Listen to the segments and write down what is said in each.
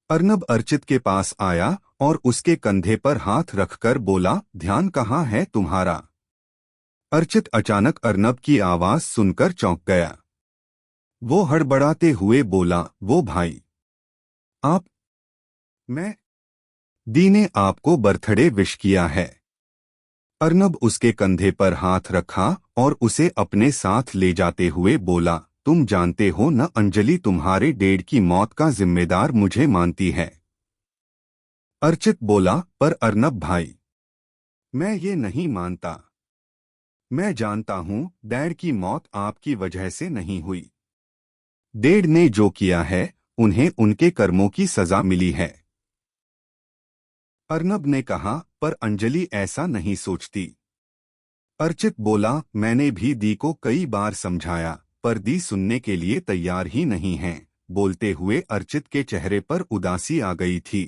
अर्नब अर्चित के पास आया और उसके कंधे पर हाथ रखकर बोला, ध्यान कहाँ है तुम्हारा? अर्चित अचानक अर्नब की आवाज सुनकर चौंक गया। वो हड़बड़ाते हुए बोला, वो भाई आप। मैं। दी ने आपको बर्थडे विश किया है। अर्नब उसके कंधे पर हाथ रखा और उसे अपने साथ ले जाते हुए बोला, तुम जानते हो न अंजलि तुम्हारे डैड की मौत का जिम्मेदार मुझे मानती है। अर्चित बोला, पर अर्नब भाई, मैं ये नहीं मानता। मैं जानता हूँ डैड की मौत आपकी वजह से नहीं हुई। डैड ने जो किया है उन्हें उनके कर्मों की सजा मिली है। अर्नब ने कहा, पर अंजलि ऐसा नहीं सोचती। अर्चित बोला, मैंने भी दी को कई बार समझाया पर दी सुनने के लिए तैयार ही नहीं है। बोलते हुए अर्चित के चेहरे पर उदासी आ गई थी।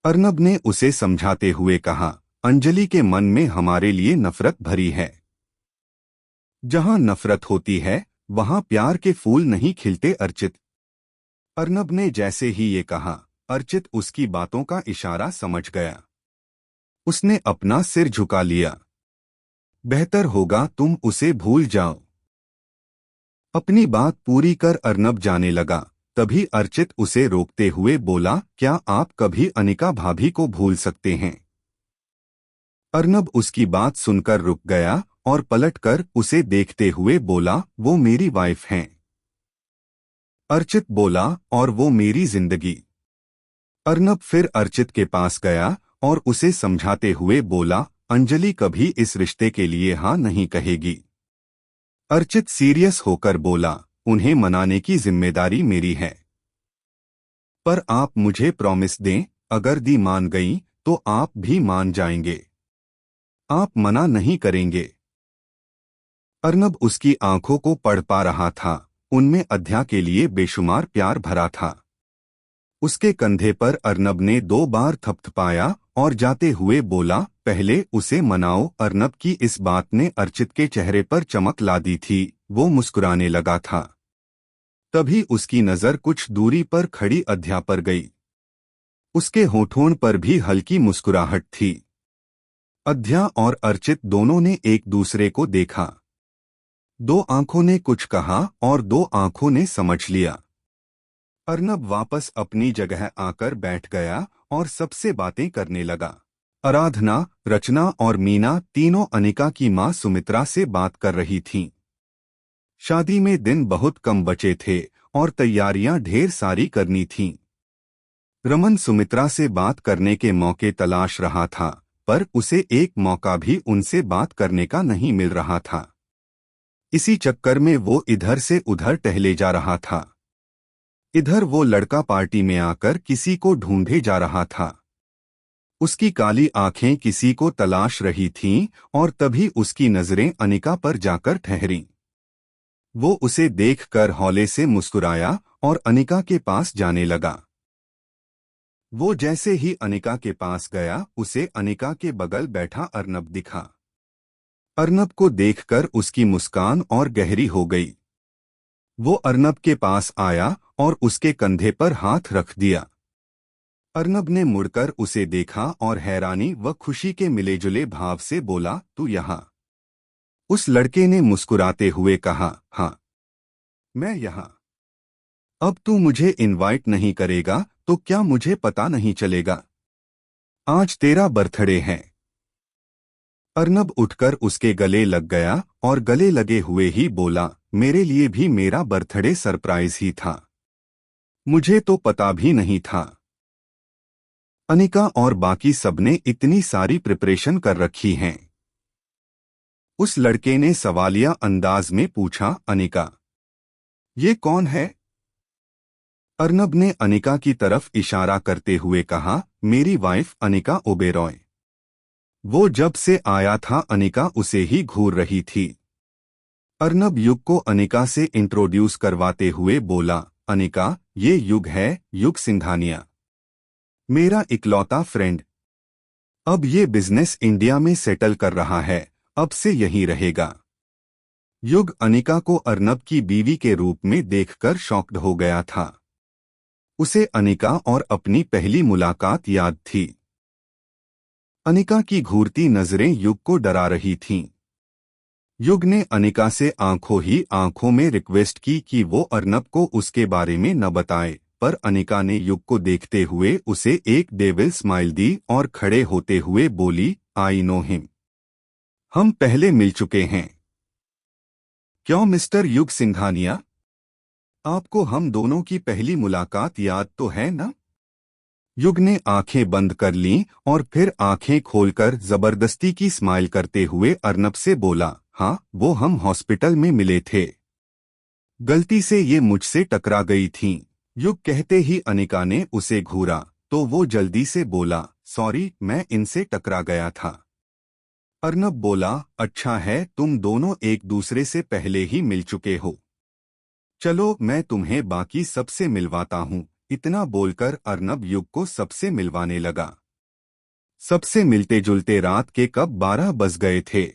अर्नब ने उसे समझाते हुए कहा, अंजलि के मन में हमारे लिए नफरत भरी है। जहां नफरत होती है वहां प्यार के फूल नहीं खिलते अर्चित। अर्नब ने जैसे ही ये कहा, अर्चित उसकी बातों का इशारा समझ गया। उसने अपना सिर झुका लिया। बेहतर होगा तुम उसे भूल जाओ। अपनी बात पूरी कर अर्नब जाने लगा। तभी अर्चित उसे रोकते हुए बोला, क्या आप कभी अनिका भाभी को भूल सकते हैं? अर्नब उसकी बात सुनकर रुक गया और पलटकर उसे देखते हुए बोला, वो मेरी वाइफ हैं। अर्चित बोला, और वो मेरी जिंदगी। अर्नब फिर अर्चित के पास गया और उसे समझाते हुए बोला, अंजलि कभी इस रिश्ते के लिए हाँ नहीं कहेगी। अर्चित सीरियस होकर बोला, उन्हें मनाने की जिम्मेदारी मेरी है। पर आप मुझे प्रॉमिस दें, अगर दी मान गई तो आप भी मान जाएंगे। आप मना नहीं करेंगे। अर्नब उसकी आंखों को पढ़ पा रहा था। उनमें अध्या के लिए बेशुमार प्यार भरा था। उसके कंधे पर अर्नब ने 2 बार थपथपाया और जाते हुए बोला, पहले उसे मनाओ। अर्नब की इस बात ने अर्चित के चेहरे पर चमक ला दी थी। वो मुस्कुराने लगा था। तभी उसकी नजर कुछ दूरी पर खड़ी अध्या पर गई। उसके होठों पर भी हल्की मुस्कुराहट थी। अध्या और अर्चित दोनों ने एक दूसरे को देखा। 2 आंखों ने कुछ कहा और 2 आंखों ने समझ लिया। अर्नब वापस अपनी जगह आकर बैठ गया और सबसे बातें करने लगा। आराधना, रचना और मीना तीनों अनिका की मां सुमित्रा से बात कर रही थीं। शादी में दिन बहुत कम बचे थे और तैयारियां ढेर सारी करनी थीं। रमन सुमित्रा से बात करने के मौके तलाश रहा था, पर उसे एक मौका भी उनसे बात करने का नहीं मिल रहा था। इसी चक्कर में वो इधर से उधर टहले जा रहा था। इधर वो लड़का पार्टी में आकर किसी को ढूंढे जा रहा था। उसकी काली आंखें किसी को तलाश रही थीं और तभी उसकी नजरें अनिका पर जाकर ठहरीं। वो उसे देखकर हौले से मुस्कुराया और अनिका के पास जाने लगा। वो जैसे ही अनिका के पास गया, उसे अनिका के बगल बैठा अर्नब दिखा। अर्नब को देखकर उसकी मुस्कान और गहरी हो गई। वो अर्नब के पास आया और उसके कंधे पर हाथ रख दिया। अर्नब ने मुड़कर उसे देखा और हैरानी व खुशी के मिलेजुले भाव से बोला, तू यहाँ? उस लड़के ने मुस्कुराते हुए कहा, हाँ, मैं यहाँ। अब तू मुझे इनवाइट नहीं करेगा तो क्या मुझे पता नहीं चलेगा? आज तेरा बर्थडे है। अर्नब उठकर उसके गले लग गया और गले लगे हुए ही बोला, मेरे लिए भी मेरा बर्थडे सरप्राइज ही था। मुझे तो पता भी नहीं था। अनिका और बाकी सबने इतनी सारी प्रिपरेशन कर रखी हैं। उस लड़के ने सवालिया अंदाज में पूछा, अनिका, ये कौन है? अर्नब ने अनिका की तरफ इशारा करते हुए कहा, मेरी वाइफ अनिका ओबेरॉय। वो जब से आया था अनिका उसे ही घूर रही थी। अर्नब युग को अनिका से इंट्रोड्यूस करवाते हुए बोला, अनिका, ये युग है, युग सिंघानिया, मेरा इकलौता फ्रेंड। अब ये बिजनेस इंडिया में सेटल कर रहा है, अब से यहीं रहेगा। युग अनिका को अर्नब की बीवी के रूप में देखकर शॉक्ड हो गया था। उसे अनिका और अपनी पहली मुलाकात याद थी। अनिका की घूरती नजरें युग को डरा रही थीं। युग ने अनिका से आंखों ही आंखों में रिक्वेस्ट की कि वो अर्नब को उसके बारे में न बताए, पर अनिका ने युग को देखते हुए उसे एक डेविल स्माइल दी और खड़े होते हुए बोली, आई नो हिम। हम पहले मिल चुके हैं। क्यों मिस्टर युग सिंघानिया? आपको हम दोनों की पहली मुलाकात याद तो है ना? युग ने आंखें बंद कर लीं और फिर आंखें खोलकर जबरदस्ती की स्माइल करते हुए अर्नब से बोला, हाँ, वो हम हॉस्पिटल में मिले थे। गलती से ये मुझसे टकरा गई थीं। युग कहते ही अनिका ने उसे घूरा तो वो जल्दी से बोला, सॉरी, मैं इनसे टकरा गया था। अर्नब बोला, अच्छा है, तुम दोनों एक दूसरे से पहले ही मिल चुके हो। चलो मैं तुम्हें बाकी सबसे मिलवाता हूँ। इतना बोलकर अर्नब युग को सबसे मिलवाने लगा। सबसे मिलते जुलते रात के कब 12 बज गए थे।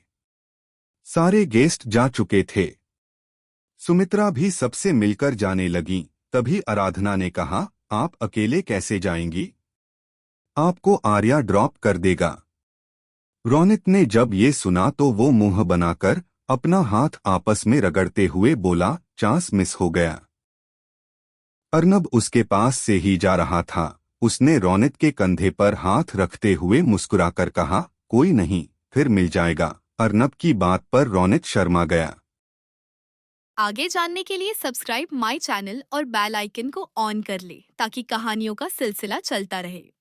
सारे गेस्ट जा चुके थे। सुमित्रा भी सबसे मिलकर जाने लगी। तभी आराधना ने कहा, आप अकेले कैसे जाएंगी? आपको आर्या ड्रॉप कर देगा। रौनित ने जब ये सुना तो वो मुंह बनाकर अपना हाथ आपस में रगड़ते हुए बोला, चांस मिस हो गया। अर्नब उसके पास से ही जा रहा था। उसने रौनित के कंधे पर हाथ रखते हुए मुस्कुराकर कहा, कोई नहीं, फिर मिल जाएगा। अर्नब की बात पर रौनित शर्मा गया। आगे जानने के लिए सब्सक्राइब माई चैनल और बेल आइकन को ऑन कर ले ताकि कहानियों का सिलसिला चलता रहे।